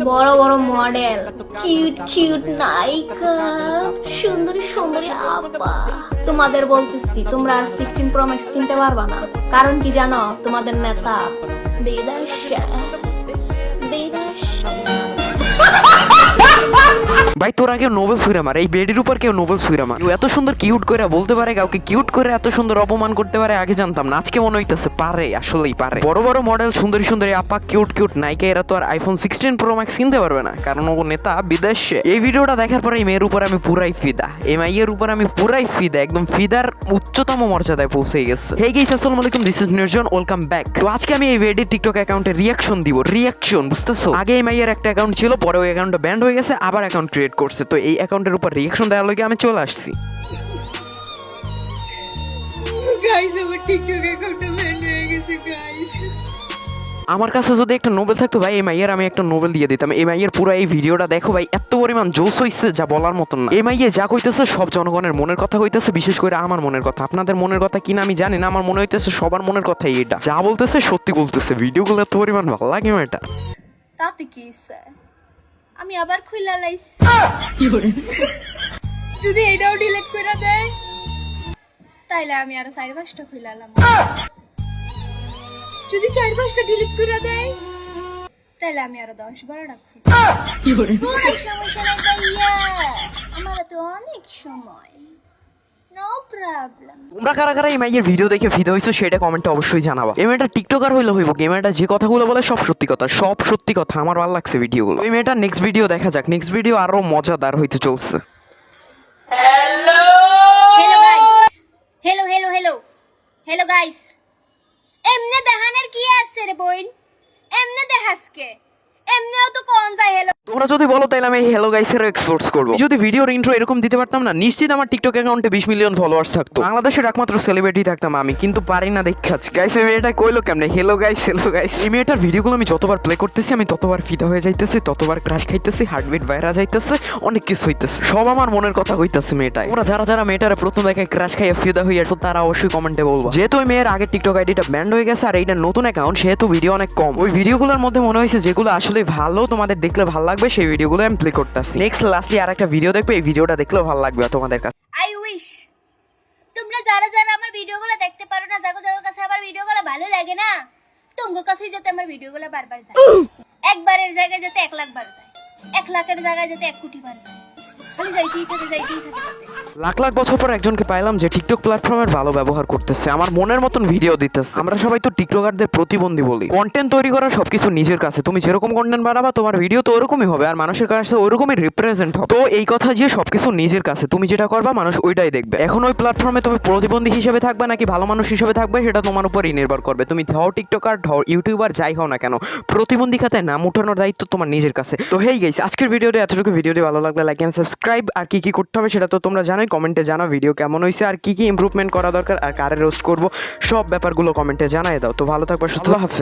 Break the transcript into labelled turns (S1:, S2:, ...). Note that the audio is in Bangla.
S1: বড় বড় মডেল, কিউট কিউট নায়িকা, সুন্দরী সুন্দরী আপা। তোমাদের বলতেছি তোমরা আর 16 Pro Max কিনতে পারবা না। কারণ কি জানো? তোমাদের নেতা বিদেশে।
S2: ভাই তোরা কেউ নোবেল ছুঁড়ে মার, এই বেডির উপর কেউ নোবেল ছুঁড়ে মার। এত সুন্দর কিউট করে বলতে পারে, কাউকে কিউট করে এত সুন্দর অপমান করতে পারে, আগে জানতাম না, আজকে মনে হইতেছে পারে, আসলেই পারে। বড় বড় মডেল, সুন্দরী সুন্দরী আপা, কিউট কিউট নায়িকা, এরা তো আর iPhone 16 Pro Max কিনতে পারবে না, কারণ ও নেতা বিদেশে। এই ভিডিওটা দেখার পরে এই মেয়ের উপর আমি পুরাই ফিদা, এই মাইয়ের উপর আমি পুরাই ফিদা, একদম ফিদার উচ্চতম মর্যাদায় পৌঁছে গেছে। হেই গাইস, আসসালামু আলাইকুম, দিস ইজ নির্জন, ওয়েলকাম ব্যাক। তো আজকে আমি এই বেডির টিকটক অ্যাকাউন্টে রিয়াকশন দিব, রিয়াকশন, বুঝতেছো? আগে এই মাইয়ের একটা অ্যাকাউন্ট ছিল, পরে ওই অ্যাকাউন্টটা ব্যান্ড হয়ে গেছে, আবার অ্যাকাউন্ট ক্রিয়েট করছে। তো এই অ্যাকাউন্টের উপর রিয়াকশন দেওয়ার লগে আমি চলে আসছি।
S3: গাইস আমার টিকটক অ্যাকাউন্টটা ব্যান হয়ে গেছে গাইস।
S2: আমার কাছে যদি একটা নোবেল থাকতো ভাই, এই মাইয়ের আমি একটা নোবেল দিয়ে দিতাম। এই মাইয়ের পুরো এই ভিডিওটা দেখো ভাই, এত পরিমাণ জোশ হইছে যা বলার মতন না। এই মাইয়ে যা কইতেছে সব জনগণের মনের কথা কইতেছে, বিশেষ করে আমার মনের কথা। আপনাদের মনের কথা কিনা আমি জানি না, আমার মনে হইতেছে সবার মনের কথাই এটা। যা বলতেছে সত্যি বলতেছে, ভিডিওগুলো এত পরিমাণ ভালো লাগে মেয়েটা।
S3: তাতে কি হইছে? আমি আবার খুইলা লাইছি। যদি এটাও ডিলিট করে দেয় তাইলে আমি আরো 4-5টা খুইলালাম। যদি 4-5টা ডিলিট করে দেয় তাইলে আমি আরো 10-12টা খুইলাম। কোনো সমস্যা নাই ভাইয়া, আমার তো অনেক সময়, নো প্রবলেম।
S2: তোমরা কারা কারা এই মাইয়ের ভিডিও দেখে ফিদা হইছো সেটা কমেন্টে অবশ্যই জানাবা। এই মেয়েটা টিকটকার হইলে হইব কি, মেয়েটা যে কথাগুলো বলে সব সত্যি কথা, সব সত্যি কথা। আমার ভালো লাগছে ভিডিওগুলো। এই মেয়েটা নেক্সট ভিডিও দেখা যাক, নেক্সট ভিডিও আরো মজাদার হইতে চলছে।
S3: Hello guys, hello hello hello hello guys. এমনে দেখানের কি আছে রে বোন? এমনে দেখাসকে, এমনেও তো কোন যায় হ্যালো।
S2: তোমরা যদি বলো তাহলে আমি হ্যালো গাইসের এক্সপোর্টস করব। যদি ভিডিওর ইন্ট্রো এরকম দিতে পারতাম না, নিশ্চিত আমার টিকটক অ্যাকাউন্টে 20 মিলিয়ন ফলোয়ার্স থাকতো, বাংলাদেশের একমাত্র সেলিব্রিটি থাকতাম আমি। কিন্তু পারি না দেখাচ্ছ গাইস। এই মেয়েটা কইলো কেমনে হ্যালো গাইস, হ্যালো গাইস? এই মেয়েটার ভিডিওগুলো আমি যতবার প্লে করতেছি আমি ততবার ফিদা হয়ে যাইতেছি, ততবার ক্রাশ খাইতেছি, হার্টবিট বাইরা যাইতেছে, অনেক কিছু হইতেছে, সব আমার মনের কথা হইতেছে মেয়েটাই। তোমরা যারা যারা মেয়েটারে প্রথম দেখে ক্রাশ খাইয়া ফিদা হইয়াছো তারা অবশ্যই কমেন্টে বলবো। যেহেতু ওই মেয়ের আগের টিকটক আইডিটা ব্যান্ড হয়ে গেছে আর এইটা নতুন অ্যাকাউন্ট, সেহেতু ভিডিও অনেক কম। ওই ভিডিওগুলোর মধ্যে মনে হয়েছে যেগুলো আসলে ভালো, তোমাদের দেখলে ভালো লাগবে, সেই ভিডিওগুলো আমি প্লে করতেছি। নেক্সট লাস্টলি আরেকটা ভিডিও দেখবে, এই ভিডিওটা দেখলেও ভালো লাগবে তোমাদের কাছে।
S3: আই উইশ তোমরা যারা যারা আমার ভিডিওগুলো দেখতে পারো না, জাগো জাগো কাছে আমার ভিডিওগুলো ভালো লাগে না, তোমার কাছেই যাতে আমার ভিডিওগুলো বারবার যায়। একবারের জায়গায় যাতে 1 লাখ বার যায়, 1 লাখের জায়গায় যাতে 1 কোটি বার যায়, খালি যাইতেই থাকে যাইতেই থাকে যাতে।
S2: লাখ লাখ বছর পর একজনকে পাইলাম যে টিকটক প্ল্যাটফর্মের ভালো ব্যবহার করতেছে, আমার মনের মতন ভিডিও দিতেছে। আমরা সবাই তো টিকটকারদের প্রতিবন্ধী বলি। কন্টেন্ট তৈরি করা সবকিছু নিজের কাছে, তুমি যেরকম কন্টেন্ট বানাবা তোমার ভিডিও তো ওরকমই হবে আর মানুষের কাছে ওরকমই রিপ্রেজেন্ট হবে। তো এই কথা যে সবকিছু নিজের কাছে, তুমি যেটা করবা মানুষ ওইটাই দেখবে। এখন ওই প্ল্যাটফর্মে তুমি প্রতিবন্ধী হিসেবে থাকবে নাকি ভালো মানুষ হিসেবে থাকবে সেটা তোমার উপরই নির্ভর করবে। তুমি ধর টিকটকার, ধর ইউটিউবার, যাই হও না কেন, প্রতিবন্ধী খাতায় নাম উঠানোর দায়িত্ব তোমার নিজের কাছে। তো হেই গাইস, আজকের ভিডিওতে এতটুকু। ভিডিওটি ভালো লাগলে লাইক এন্ড সাবস্ক্রাইব। আর কি কি করতে হবে সেটা তো তোমরা জানোই, কমেন্টে জানাও ভিডিও কেমন হয়েছে আর কি কি ইমপ্রুভমেন্ট করা দরকার আর কারে রোস্ট করবো, সব ব্যাপারগুলো কমেন্টে জানাই দাও। তো ভালো থাকবে, সুস্থ, হাফেজ।